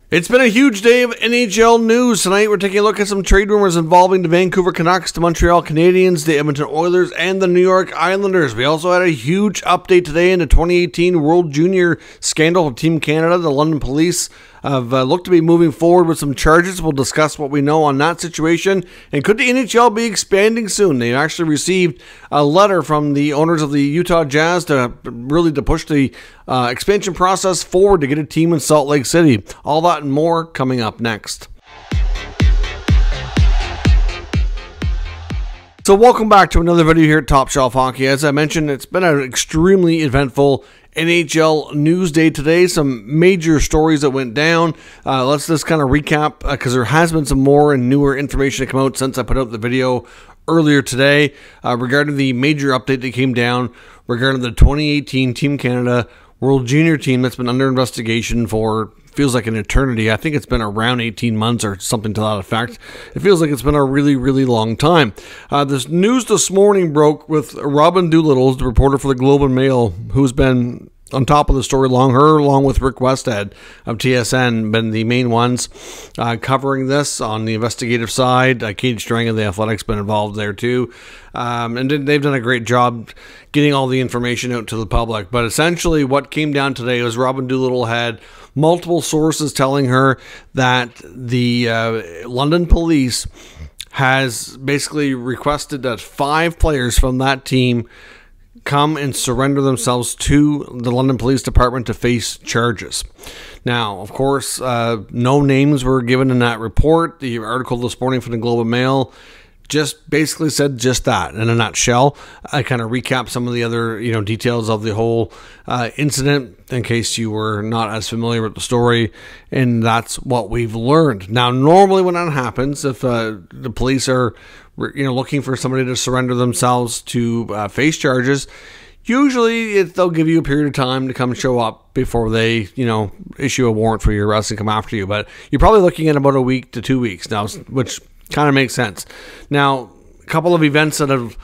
It's been a huge day of NHL news. Tonight we're taking a look at some trade rumors involving the Vancouver Canucks, the Montreal Canadiens, the Edmonton Oilers, and the New York Islanders. We also had a huge update today in the 2018 World Junior scandal of Team Canada. The London police have looked to be moving forward with some charges. We'll discuss what we know on that situation. And could the NHL be expanding soon? They actually received a letter from the owners of the Utah Jazz to push the expansion process forward to get a team in Salt Lake City. All that and more coming up next. So welcome back to another video here at Top Shelf Hockey. As I mentioned, it's been an extremely eventful NHL news day today. Some major stories that went down. Let's just kind of recap because there has been some more and newer information to come out since I put out the video earlier today regarding the major update that came down regarding the 2018 Team Canada World Junior team that's been under investigation for feels like an eternity. I think it's been around 18 months or something to that effect. It feels like it's been a really, really long time. This news this morning broke with Robin Doolittle, the reporter for the Globe and Mail, who's been on top of the story along with Rick Westhead of TSN, been the main ones covering this on the investigative side. Katie Strang of The Athletic's been involved there too. And they've done a great job getting all the information out to the public. But essentially what came down today was Robin Doolittle had multiple sources telling her that the London police has basically requested that 5 players from that team come and surrender themselves to the London Police Department to face charges. Now, of course, no names were given in that report. The article this morning from the Globe and Mail just basically said just that in a nutshell. I kind of recap some of the other details of the whole incident in case you were not as familiar with the story, and that's what we've learned. Now, normally when that happens, if the police are looking for somebody to surrender themselves to face charges, usually they'll give you a period of time to come show up before they, issue a warrant for your arrest and come after you. But you're probably looking at about a week to 2 weeks now, which kind of makes sense. Now, a couple of events that have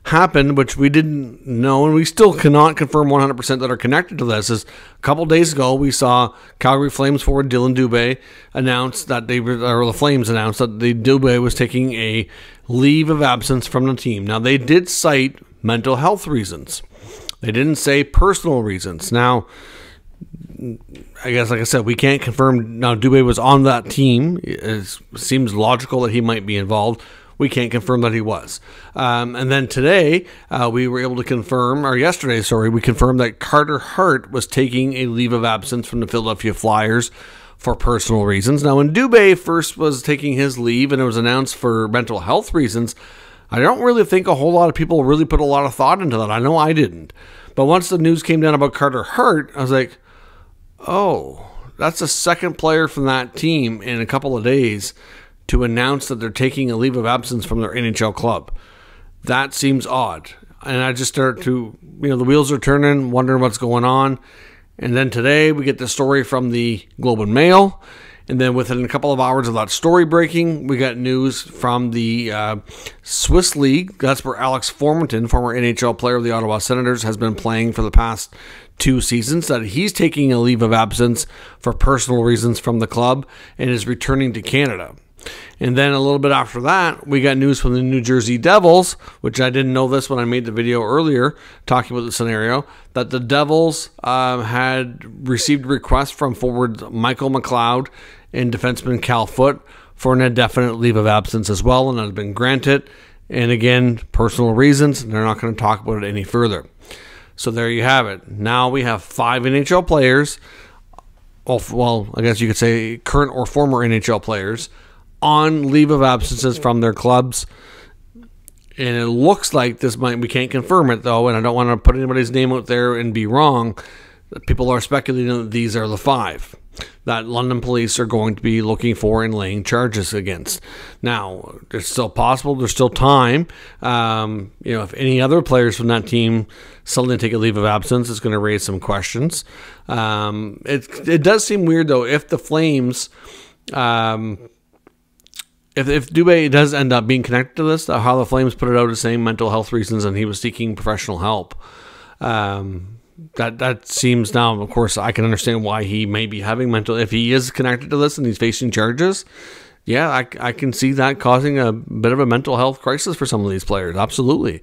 happened, which we didn't know, and we still cannot confirm 100% that are connected to this, is a couple days ago we saw Calgary Flames forward Dylan Dubé announce that the Flames announced that the Dubé was taking a leave of absence from the team. Now, they did cite mental health reasons. They didn't say personal reasons. Now, I guess, like I said, we can't confirm. Now, Dubé was on that team. It seems logical that he might be involved. We can't confirm that he was. And then today, we were able to confirm, or yesterday, sorry, we confirmed that Carter Hart was taking a leave of absence from the Philadelphia Flyers for personal reasons. Now, when Dubé first was taking his leave and it was announced for mental health reasons, I don't really think a whole lot of people really put a lot of thought into that. I know I didn't. But once the news came down about Carter Hart, I was like, oh, that's the second player from that team in a couple of days to announce that they're taking a leave of absence from their NHL club. That seems odd. And I just start to, the wheels are turning, wondering what's going on. And then today we get the story from the Globe and Mail. And then within a couple of hours of that story breaking, we got news from the Swiss League. That's where Alex Formenton, former NHL player of the Ottawa Senators, has been playing for the past 2 seasons, that he's taking a leave of absence for personal reasons from the club and is returning to Canada. And then a little bit after that, we got news from the New Jersey Devils, which I didn't know this when I made the video earlier talking about the scenario, that the Devils had received requests from forward Michael McLeod and defenseman Cal Foote for an indefinite leave of absence as well, and that has been granted. And again, personal reasons, and they're not going to talk about it any further. So there you have it. Now we have 5 NHL players, well, I guess you could say current or former NHL players, on leave of absences from their clubs. And it looks like we can't confirm it though, and I don't want to put anybody's name out there and be wrong. People are speculating that these are the 5 that London police are going to be looking for and laying charges against. Now, it's still possible. There's still time. If any other players from that team suddenly take a leave of absence, it's going to raise some questions. It does seem weird, though, if the Flames... If Dubé does end up being connected to this, how the Flames put it out as saying mental health reasons and he was seeking professional help. that seems now, of course, I can understand why he may be having mental, if he is connected to this and he's facing charges. Yeah, I can see that causing a bit of a mental health crisis for some of these players. Absolutely.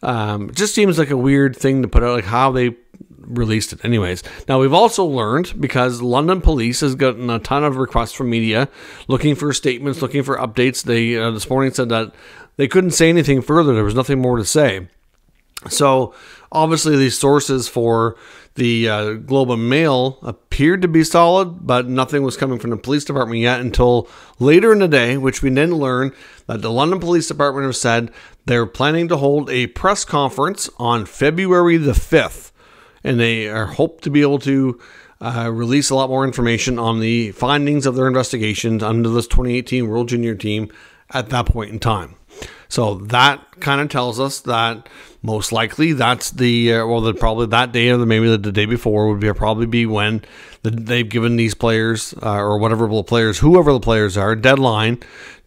It just seems like a weird thing to put out, like how they released it. Anyways, now we've also learned, because London police has gotten a ton of requests from media looking for statements, looking for updates. They this morning said that they couldn't say anything further. There was nothing more to say. So obviously these sources for the Globe and Mail appeared to be solid, but nothing was coming from the police department yet until later in the day, which we then learned that the London Police Department have said they're planning to hold a press conference on February the 5th, and they are hope to be able to release a lot more information on the findings of their investigations under this 2018 World Junior team at that point in time. So that kind of tells us that most likely that's the, probably that day or maybe the day before would probably be when they've given these players or whoever the players are, a deadline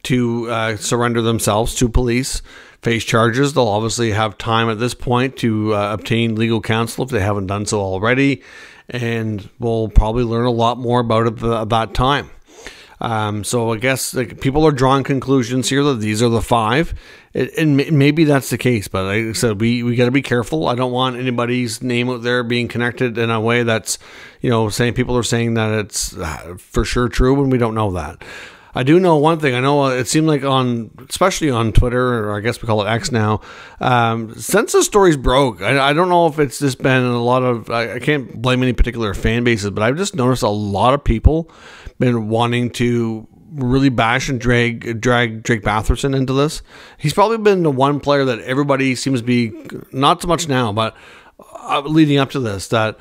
to surrender themselves to police, face charges. They'll obviously have time at this point to obtain legal counsel if they haven't done so already, and we'll probably learn a lot more about it at that time. So I guess people are drawing conclusions here that these are the 5, and maybe that's the case. But like I said, we got to be careful. I don't want anybody's name out there being connected in a way that's, saying people are saying that it's for sure true when we don't know that. I do know one thing. I know it seemed like especially on Twitter, or I guess we call it X now, since the stories broke, I don't know if it's just been a lot of, I can't blame any particular fan bases, but I've just noticed a lot of people been wanting to really bash and drag Drake Batherson into this. He's probably been the one player that everybody seems to be, not so much now, but leading up to this, that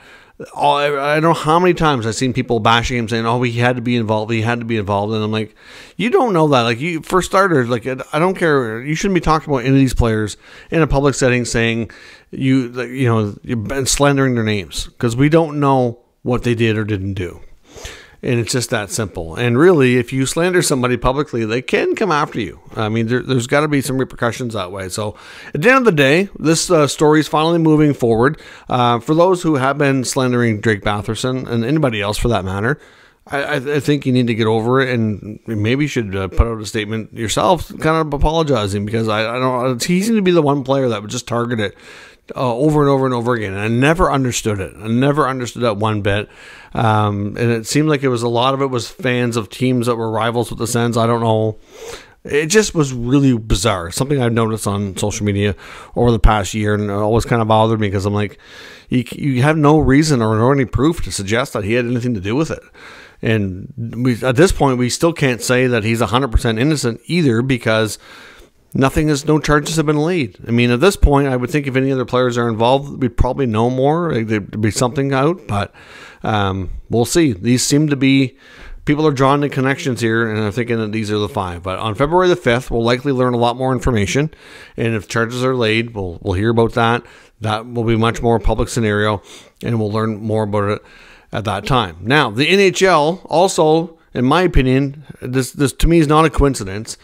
I don't know how many times I've seen people bashing him, saying, "Oh, he had to be involved. He had to be involved." And I'm like, you don't know that. Like, for starters, like, I don't care. You shouldn't be talking about any of these players in a public setting, saying you've been slandering their names, because we don't know what they did or didn't do. And it's just that simple. And really, if you slander somebody publicly, they can come after you. I mean, there's got to be some repercussions that way. So at the end of the day, this story is finally moving forward. For those who have been slandering Drake Batherson, and anybody else for that matter, I think you need to get over it, and maybe you should put out a statement yourself, kind of apologizing, because I don't. He seemed to be the one player that would just target it over and over and over again, and I never understood it. I never understood that one bit. And it seemed like a lot of it was fans of teams that were rivals with the Sens. I don't know. It just was really bizarre. Something I've noticed on social media over the past year, and it always kind of bothered me, because I'm like, you have no reason or any proof to suggest that he had anything to do with it. And at this point, we still can't say that he's 100% innocent either, because no charges have been laid. I mean, at this point, I would think if any other players are involved, we'd probably know more. There'd be something out, but we'll see. These seem to be, people are drawing the connections here, and I'm thinking that these are the 5. But on February the 5th, we'll likely learn a lot more information, and if charges are laid, we'll hear about that. That will be much more public scenario, and we'll learn more about it at that time. Now, the NHL also, in my opinion, this to me is not a coincidence,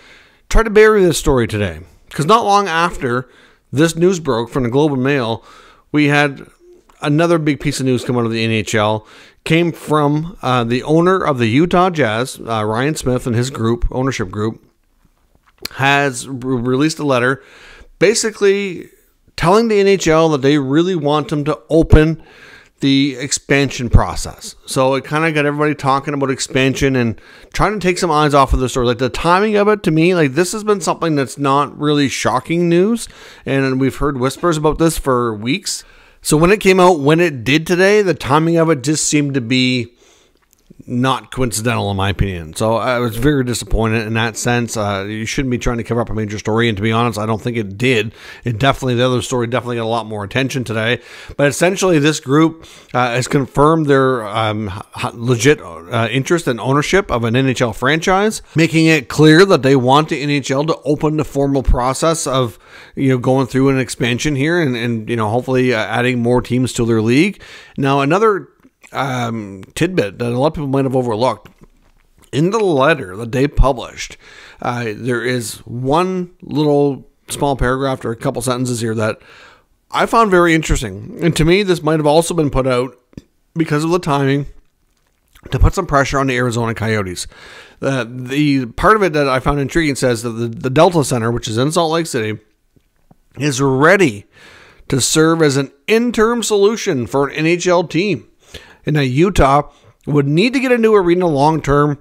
tried to bury this story today, because not long after this news broke from the Globe and Mail, we had another big piece of news come out of the NHL. Came from the owner of the Utah Jazz, Ryan Smith, and his ownership group, has released a letter basically telling the NHL that they really want them to open the expansion process. So it kind of got everybody talking about expansion and trying to take some eyes off of the story. Like, the timing of it, to me, like, this has been something that's not really shocking news, and we've heard whispers about this for weeks. So when it came out, when it did today, the timing of it just seemed to be not coincidental, in my opinion. So I was very disappointed in that sense. You shouldn't be trying to cover up a major story, and to be honest, I don't think it did. The other story definitely got a lot more attention today. But essentially, this group has confirmed their legit interest and ownership of an NHL franchise, making it clear that they want the NHL to open the formal process of going through an expansion here, and hopefully adding more teams to their league. Now, another tidbit that a lot of people might have overlooked, in the letter that they published, there is one little small paragraph or a couple sentences here that I found very interesting. And to me, this might have also been put out because of the timing to put some pressure on the Arizona Coyotes. The part of it that I found intriguing says that the Delta Center, which is in Salt Lake City, is ready to serve as an interim solution for an NHL team. And now Utah would need to get a new arena long term,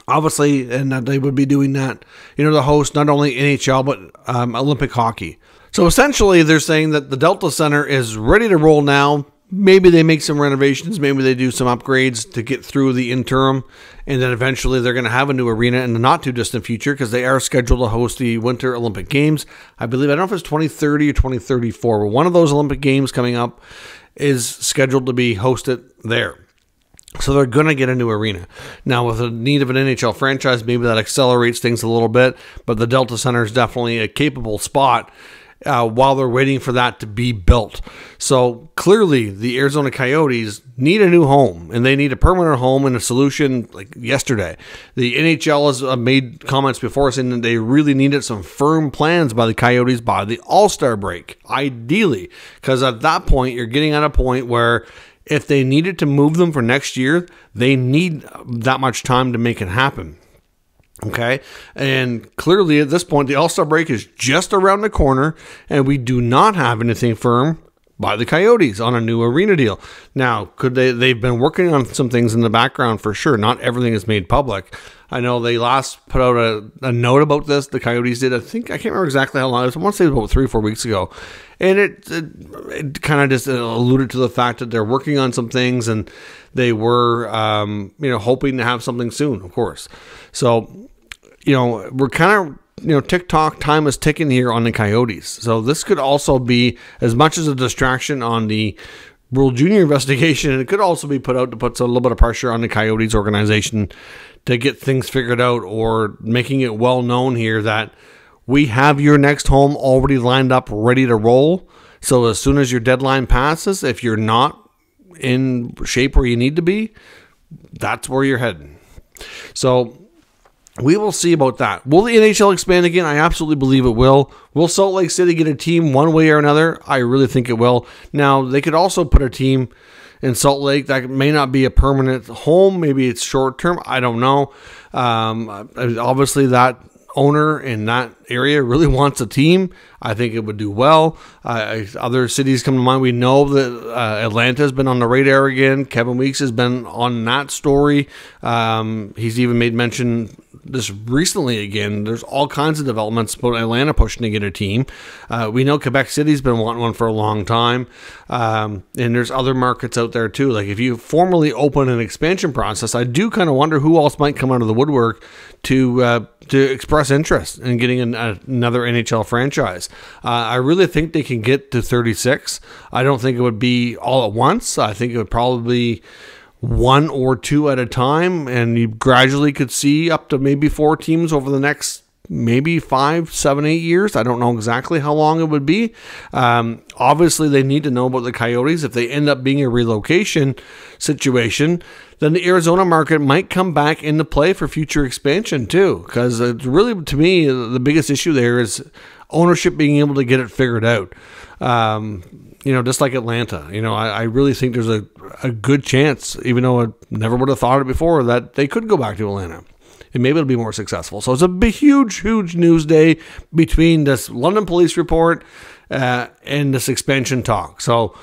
obviously, and they would be doing that, to host not only NHL but Olympic hockey. So essentially, they're saying that the Delta Center is ready to roll now. Maybe they make some renovations, maybe they do some upgrades to get through the interim, and then eventually they're going to have a new arena in the not too distant future because they are scheduled to host the Winter Olympic Games. I don't know if it's 2030 or 2034, but one of those Olympic Games coming up is scheduled to be hosted there. So they're going to get a new arena. Now, with the need of an NHL franchise, maybe that accelerates things a little bit, but the Delta Center is definitely a capable spot while they're waiting for that to be built. So clearly the Arizona Coyotes need a new home, and they need a permanent home and a solution like yesterday. The NHL has made comments before saying that they really needed some firm plans by the Coyotes by the All-Star break, ideally, because at that point you're getting at a point where if they needed to move them for next year, they need that much time to make it happen. Okay, and clearly at this point, the All-Star break is just around the corner, and we do not have anything firm by the Coyotes on a new arena deal. Now, could they've been working on some things in the background for sure. Not everything is made public. I know they last put out a note about this. The Coyotes did. I can't remember exactly how long. I want to say about 3 or 4 weeks ago. And it kind of just alluded to the fact that they're working on some things, and they were, hoping to have something soon, of course. So, we're kind of, TikTok time is ticking here on the Coyotes. So this could also be as much as a distraction on the World Junior investigation, and it could also be put out to put a little bit of pressure on the Coyotes organization to get things figured out, or making it well known here that we have your next home already lined up, ready to roll. So as soon as your deadline passes, if you're not in shape where you need to be, that's where you're heading. So we will see about that. Will the NHL expand again? I absolutely believe it will. Will Salt Lake City get a team one way or another? I really think it will. Now, they could also put a team in Salt Lake that may not be a permanent home. Maybe it's short term. I don't know. Obviously, that owner in that area really wants a team. I think it would do well. Other cities come to mind. We know that Atlanta has been on the radar again. Kevin Weeks has been on that story. He's even made mention this recently again. There's all kinds of developments about Atlanta pushing to get a team. We know Quebec City's been wanting one for a long time. And there's other markets out there too. Like if you formally open an expansion process, I do kind of wonder who else might come out of the woodwork to express interest in getting another NHL franchise. I really think they can get to 36. I don't think it would be all at once. I think it would probably be 1 or 2 at a time, and you gradually could see up to maybe 4 teams over the next maybe 5, 7, 8 years. I don't know exactly how long it would be. Obviously, they need to know about the Coyotes. If they end up being a relocation situation, then the Arizona market might come back into play for future expansion too. Because it's really, to me, the biggest issue there is ownership being able to get it figured out. Just like Atlanta, I really think there's a good chance, even though I never would have thought it before, that they could go back to Atlanta. And maybe it'll be more successful. So it's a big, huge news day between this London police report and this expansion talk. So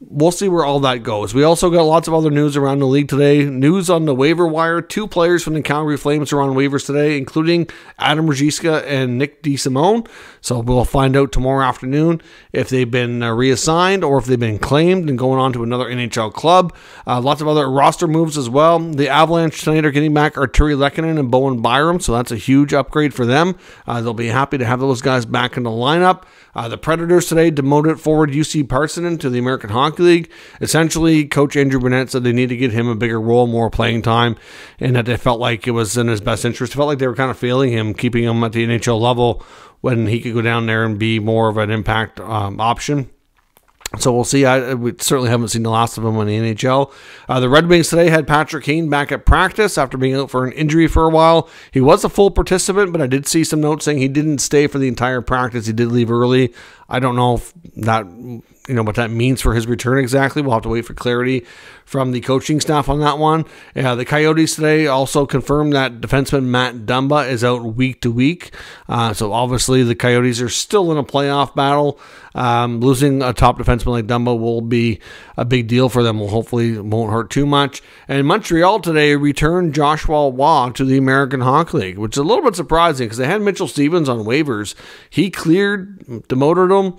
we'll see where all that goes. We also got lots of other news around the league today. News on the waiver wire. 2 players from the Calgary Flames are on waivers today, including Adam Ruzicka and Nick DeSimone. So we'll find out tomorrow afternoon if they've been reassigned or if they've been claimed and going on to another NHL club. Lots of other roster moves as well. The Avalanche tonight are getting back Arturi Lehkonen and Bowen Byram, so that's a huge upgrade for them. They'll be happy to have those guys back in the lineup. The Predators today demoted forward UC Parsonen to the American Hockey League. Essentially, Coach Andrew Burnett said they need to give him a bigger role, more playing time, and that they felt like it was in his best interest. It felt like they were kind of failing him, keeping him at the NHL level when he could go down there and be more of an impact option. So we'll see. We certainly haven't seen the last of him in the NHL. The Red Wings today had Patrick Kane back at practice after being out for an injury for a while. He was a full participant, but I did see some notes saying he didn't stay for the entire practice. He did leave early. I don't know if that, what that means for his return exactly. We'll have to wait for clarity from the coaching staff on that one. The Coyotes today also confirmed that defenseman Matt Dumba is out week to week. So obviously the Coyotes are still in a playoff battle. Losing a top defenseman like Dumba will be a big deal for them. Hopefully won't hurt too much. And Montreal today returned Joshua Waugh to the American Hockey League, which is a little bit surprising because they had Mitchell Stevens on waivers. He cleared, demoted him.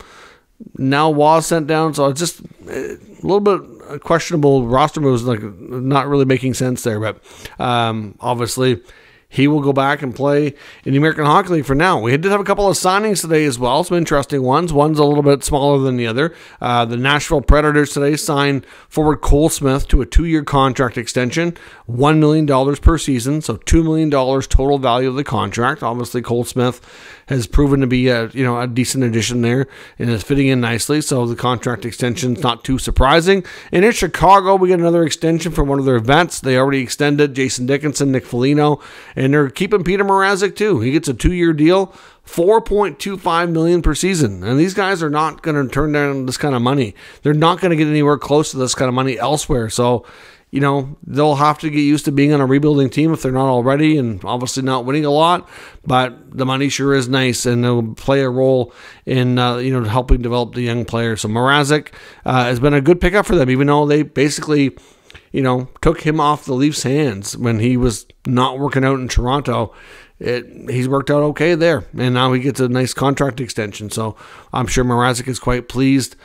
Now Waugh sent down, so it's just a little bit questionable roster moves, like not really making sense there. But obviously, he will go back and play in the American Hockey League for now. We did have a couple of signings today as well, some interesting ones. One's a little bit smaller than the other. The Nashville Predators today signed forward Cole Smith to a 2-year contract extension, $1 million per season, so $2 million total value of the contract. Obviously, Cole Smith has proven to be a decent addition there and is fitting in nicely, so the contract extension is not too surprising. And in Chicago, we get another extension from one of their vets. They already extended Jason Dickinson, Nick Foligno, and they're keeping Peter Mrazek too. He gets a 2-year deal, $4.25 million per season. And these guys are not going to turn down this kind of money. They're not going to get anywhere close to this kind of money elsewhere. So, they'll have to get used to being on a rebuilding team if they're not already, and obviously not winning a lot. But the money sure is nice, and they'll play a role in helping develop the young players. So Mrazek has been a good pickup for them, even though they basically took him off the Leafs' hands when he was not working out in Toronto. He's worked out okay there, and now he gets a nice contract extension. So I'm sure Mrazek is quite pleased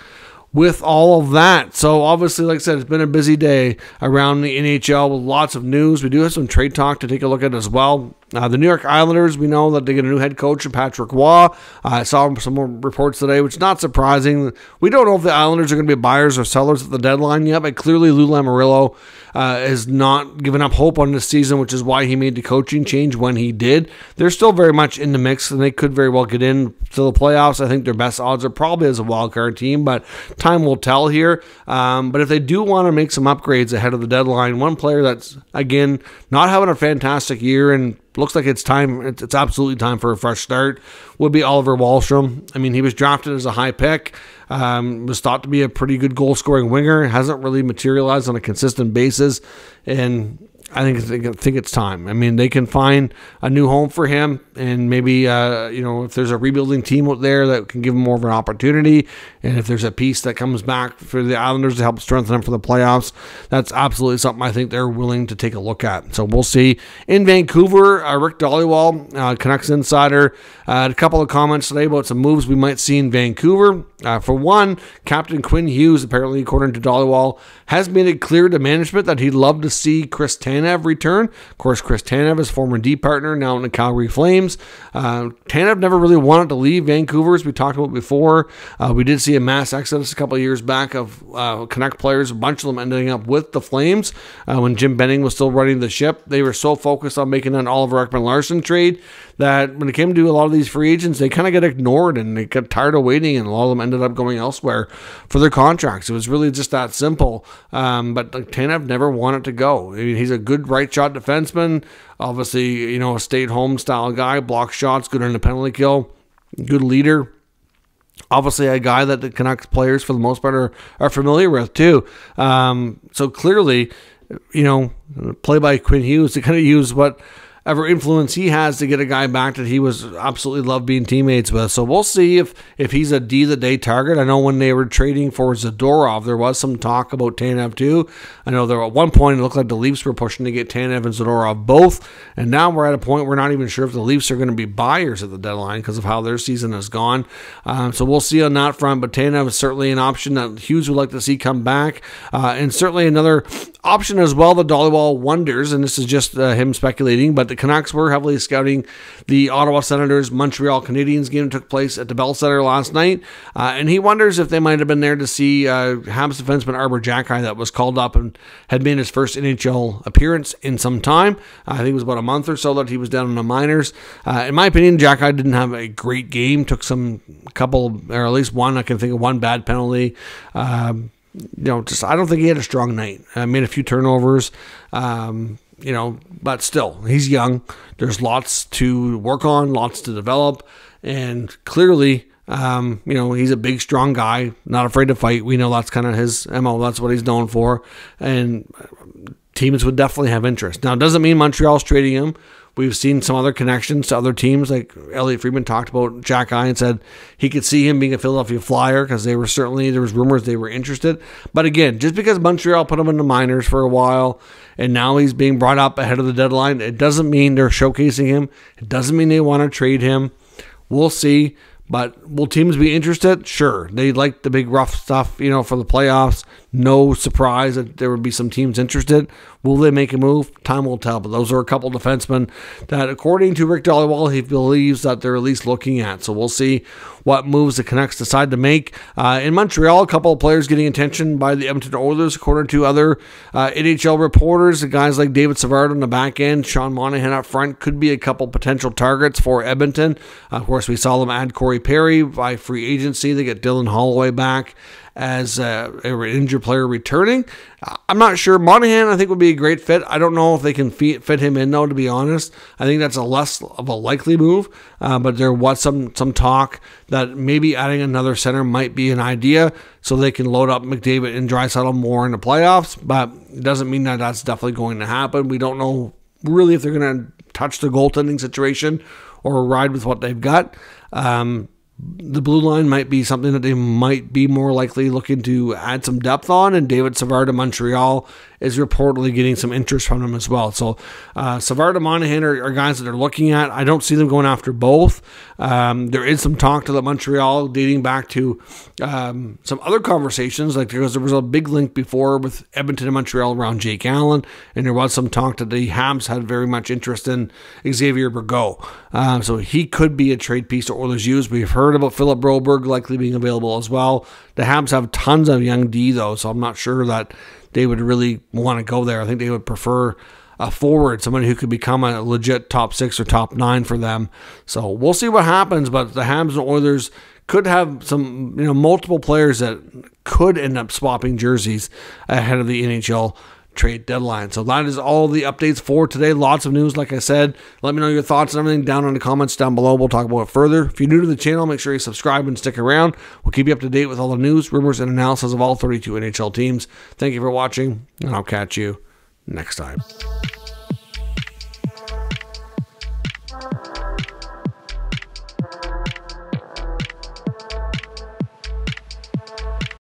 with all of that. So obviously, like I said, it's been a busy day around the NHL with lots of news. We do have some trade talk to take a look at as well. The New York Islanders, we know that they get a new head coach, Patrick Waugh. I saw some more reports today, which is not surprising. We don't know if the Islanders are going to be buyers or sellers at the deadline yet, but clearly Lou Lamoriello has not given up hope on this season, which is why he made the coaching change when he did. They're still very much in the mix, and they could very well get in to the playoffs. I think their best odds are probably as a wild card team, but time will tell here. But if they do want to make some upgrades ahead of the deadline, one player that's, again, not having a fantastic year and looks like it's time, it's absolutely time for a fresh start, would be Oliver Wahlstrom. I mean, he was drafted as a high pick, was thought to be a pretty good goal-scoring winger, hasn't really materialized on a consistent basis, and I think it's time. I mean, they can find a new home for him, and maybe if there's a rebuilding team out there that can give him more of an opportunity, and if there's a piece that comes back for the Islanders to help strengthen them for the playoffs, that's absolutely something I think they're willing to take a look at. So we'll see. In Vancouver, Rick Dhaliwal, Canucks insider, had a couple of comments today about some moves we might see in Vancouver. For one, Captain Quinn Hughes, apparently, according to Dhaliwal, has made it clear to management that he'd love to see Chris Tanev return. Of course, Chris Tanev is former D partner, now in the Calgary Flames. Tanev never really wanted to leave Vancouver, as we talked about before. We did see a mass exodus a couple of years back of Canuck players, a bunch of them ending up with the Flames. When Jim Benning was still running the ship, they were so focused on making an Oliver Ekman-Larsson trade that when it came to a lot of these free agents, they kind of get ignored and they got tired of waiting, and a lot of them ended up going elsewhere for their contracts. It was really just that simple. But Tanev never wanted to go. I mean, he's a good right shot defenseman, obviously, a stay-at-home style guy, block shots, good on the penalty kill, good leader. Obviously, a guy that the Canucks players, for the most part, are familiar with, too. So clearly, play by Quinn Hughes to kind of use whatever influence he has to get a guy back that he was absolutely loved being teammates with. So we'll see if he's a D-the-day target. I know when they were trading for Zadorov, there was some talk about Tanev too. I know there at one point it looked like the Leafs were pushing to get Tanev and Zadorov both, and now we're at a point we're not even sure if the Leafs are going to be buyers at the deadline because of how their season has gone. So we'll see on that front, but Tanev is certainly an option that Hughes would like to see come back, and certainly another option as well that Dhaliwal wonders, and this is just him speculating, but the the Canucks were heavily scouting the Ottawa Senators Montreal Canadiens game that took place at the Bell Center last night, and he wonders if they might have been there to see Habs defenseman Arber Xhekaj that was called up and had made his first NHL appearance in some time. I think it was about a month or so that he was down in the minors. In my opinion, Xhekaj didn't have a great game, took couple, or at least one, I can think of one bad penalty. I don't think he had a strong night. Made a few turnovers, but still, he's young. There's lots to work on, lots to develop, and clearly, he's a big, strong guy, not afraid to fight. We know that's kind of his MO. That's what he's known for, and teams would definitely have interest. Now, it doesn't mean Montreal's trading him. We've seen some other connections to other teams, like Elliotte Friedman talked about Xhekaj and said he could see him being a Philadelphia Flyer because there was rumors they were interested. But again, just because Montreal put him in the minors for a while and now he's being brought up ahead of the deadline, it doesn't mean they're showcasing him. It doesn't mean they want to trade him. We'll see. But will teams be interested? Sure. They like the big rough stuff, for the playoffs. No surprise that there would be some teams interested. Will they make a move? Time will tell. But those are a couple defensemen that, according to Rick Dhaliwal, he believes that they're at least looking at. So we'll see what moves the Canucks decide to make. In Montreal, a couple of players getting attention by the Edmonton Oilers, according to other NHL reporters. Guys like David Savard on the back end, Sean Monahan up front could be a couple potential targets for Edmonton. Of course, we saw them add Corey Perry by free agency. They get Dylan Holloway back as an injured player returning. I'm not sure. Monahan, I think, would be a great fit. I don't know if they can fit him in, though, to be honest. I think that's a less of a likely move, but there was some talk that maybe adding another center might be an idea so they can load up McDavid and Draisaitl more in the playoffs, but it doesn't mean that that's definitely going to happen. We don't know really if they're going to touch the goaltending situation or ride with what they've got. The blue line might be something that they might be more likely looking to add some depth on, and David Savard of Montreal is reportedly getting some interest from them as well. So Savard and Monahan are guys that they're looking at. I don't see them going after both. There is some talk to the Montreal dating back to some other conversations, like because there was a big link before with Edmonton and Montreal around Jake Allen, and there was some talk that the Habs had very much interest in Xavier Bourgault. So he could be a trade piece the Oilers use. We've heard about Philip Broberg likely being available as well. The Habs have tons of young D, though, so I'm not sure that they would really want to go there. I think they would prefer a forward, somebody who could become a legit top 6 or top 9 for them. So we'll see what happens, but the Habs and Oilers could have some, multiple players that could end up swapping jerseys ahead of the NHL trade deadline. So that is all the updates for today. Lots of news, like I said. Let me know your thoughts and everything down in the comments down below. We'll talk about it further. If you're new to the channel, make sure you subscribe and stick around. We'll keep you up to date with all the news, rumors, and analysis of all 32 NHL teams. Thank you for watching, and I'll catch you next time.